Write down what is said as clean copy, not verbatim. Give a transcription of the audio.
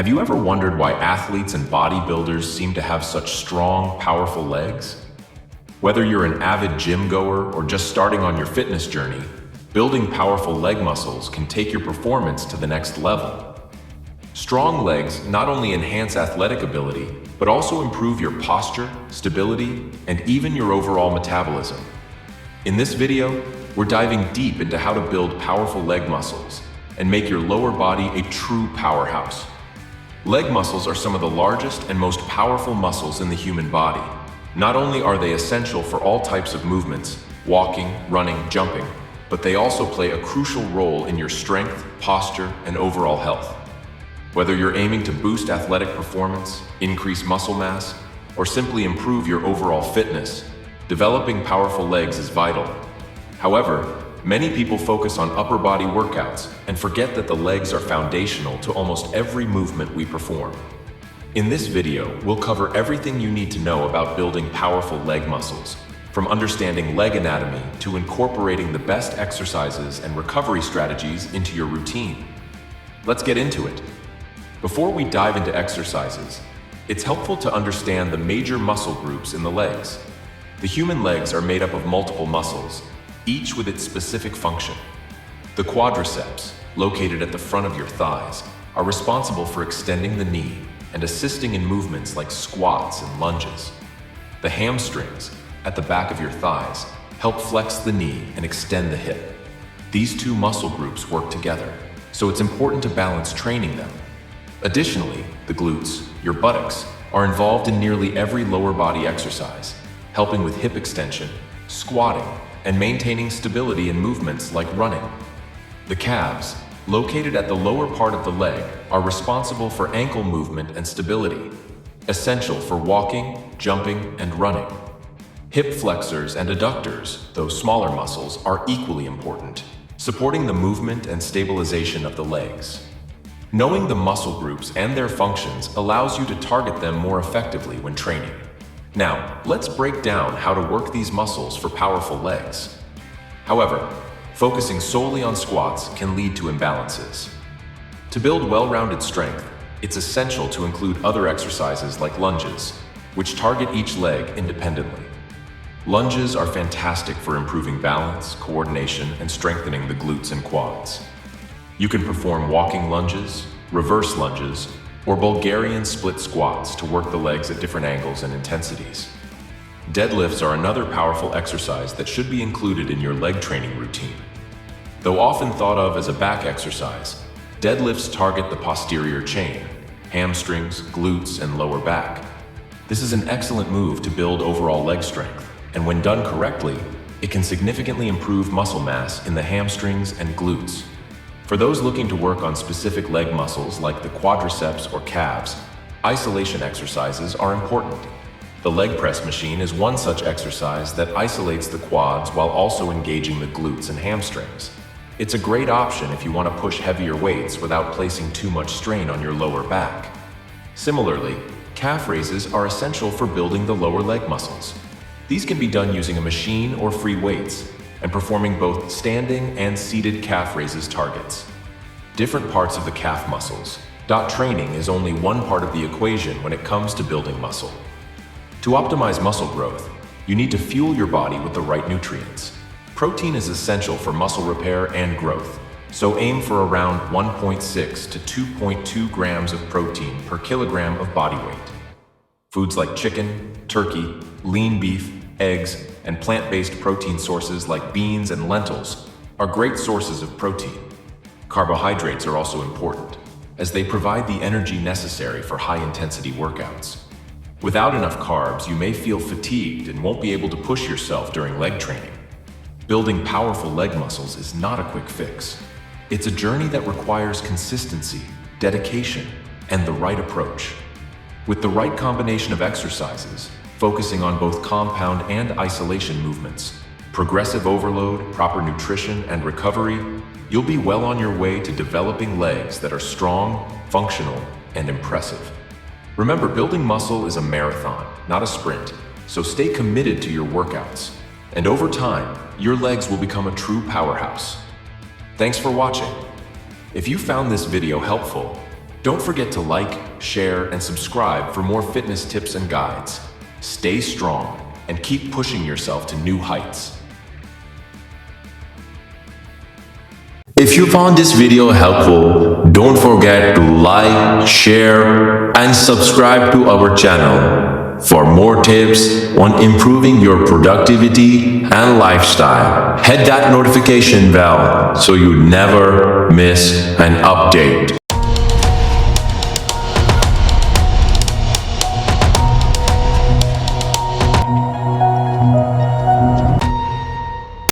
Have you ever wondered why athletes and bodybuilders seem to have such strong, powerful legs? Whether you're an avid gym goer or just starting on your fitness journey, building powerful leg muscles can take your performance to the next level. Strong legs not only enhance athletic ability, but also improve your posture, stability, and even your overall metabolism. In this video, we're diving deep into how to build powerful leg muscles and make your lower body a true powerhouse. Leg muscles are some of the largest and most powerful muscles in the human body. Not only are they essential for all types of movements, walking, running, jumping, but they also play a crucial role in your strength, posture, and overall health. Whether you're aiming to boost athletic performance, increase muscle mass, or simply improve your overall fitness, developing powerful legs is vital. However, many people focus on upper body workouts and forget that the legs are foundational to almost every movement we perform. In this video, we'll cover everything you need to know about building powerful leg muscles, from understanding leg anatomy to incorporating the best exercises and recovery strategies into your routine. Let's get into it. Before we dive into exercises, it's helpful to understand the major muscle groups in the legs. The human legs are made up of multiple muscles, each with its specific function. The quadriceps, located at the front of your thighs, are responsible for extending the knee and assisting in movements like squats and lunges. The hamstrings, at the back of your thighs, help flex the knee and extend the hip. These two muscle groups work together, so it's important to balance training them. Additionally, the glutes, your buttocks, are involved in nearly every lower body exercise, helping with hip extension, squatting, and maintaining stability in movements like running. The calves, located at the lower part of the leg, are responsible for ankle movement and stability, essential for walking, jumping, and running. Hip flexors and adductors, though smaller muscles, are equally important, supporting the movement and stabilization of the legs. Knowing the muscle groups and their functions allows you to target them more effectively when training. Now, let's break down how to work these muscles for powerful legs. However, focusing solely on squats can lead to imbalances. To build well-rounded strength, it's essential to include other exercises like lunges, which target each leg independently. Lunges are fantastic for improving balance, coordination, and strengthening the glutes and quads. You can perform walking lunges, reverse lunges, or Bulgarian split squats to work the legs at different angles and intensities. Deadlifts are another powerful exercise that should be included in your leg training routine. Though often thought of as a back exercise, deadlifts target the posterior chain, hamstrings, glutes, and lower back. This is an excellent move to build overall leg strength, and when done correctly, it can significantly improve muscle mass in the hamstrings and glutes. For those looking to work on specific leg muscles like the quadriceps or calves, isolation exercises are important. The leg press machine is one such exercise that isolates the quads while also engaging the glutes and hamstrings. It's a great option if you want to push heavier weights without placing too much strain on your lower back. Similarly, calf raises are essential for building the lower leg muscles. These can be done using a machine or free weights, and performing both standing and seated calf raises targets. Different parts of the calf muscles. Training is only one part of the equation when it comes to building muscle. To optimize muscle growth, you need to fuel your body with the right nutrients. Protein is essential for muscle repair and growth, so aim for around 1.6 to 2.2 grams of protein per kilogram of body weight. Foods like chicken, turkey, lean beef, eggs, and plant-based protein sources like beans and lentils are great sources of protein. Carbohydrates are also important, as they provide the energy necessary for high-intensity workouts. Without enough carbs, you may feel fatigued and won't be able to push yourself during leg training. Building powerful leg muscles is not a quick fix. It's a journey that requires consistency, dedication, and the right approach. With the right combination of exercises, focusing on both compound and isolation movements, progressive overload, proper nutrition, and recovery, you'll be well on your way to developing legs that are strong, functional, and impressive. Remember, building muscle is a marathon, not a sprint, so stay committed to your workouts. And over time, your legs will become a true powerhouse. Thanks for watching. If you found this video helpful, Don't forget to like, share, and subscribe for more fitness tips and guides. Stay strong and keep pushing yourself to new heights. If you found this video helpful, don't forget to like, share, and subscribe to our channel for more tips on improving your productivity and lifestyle. Hit that notification bell so you never miss an update.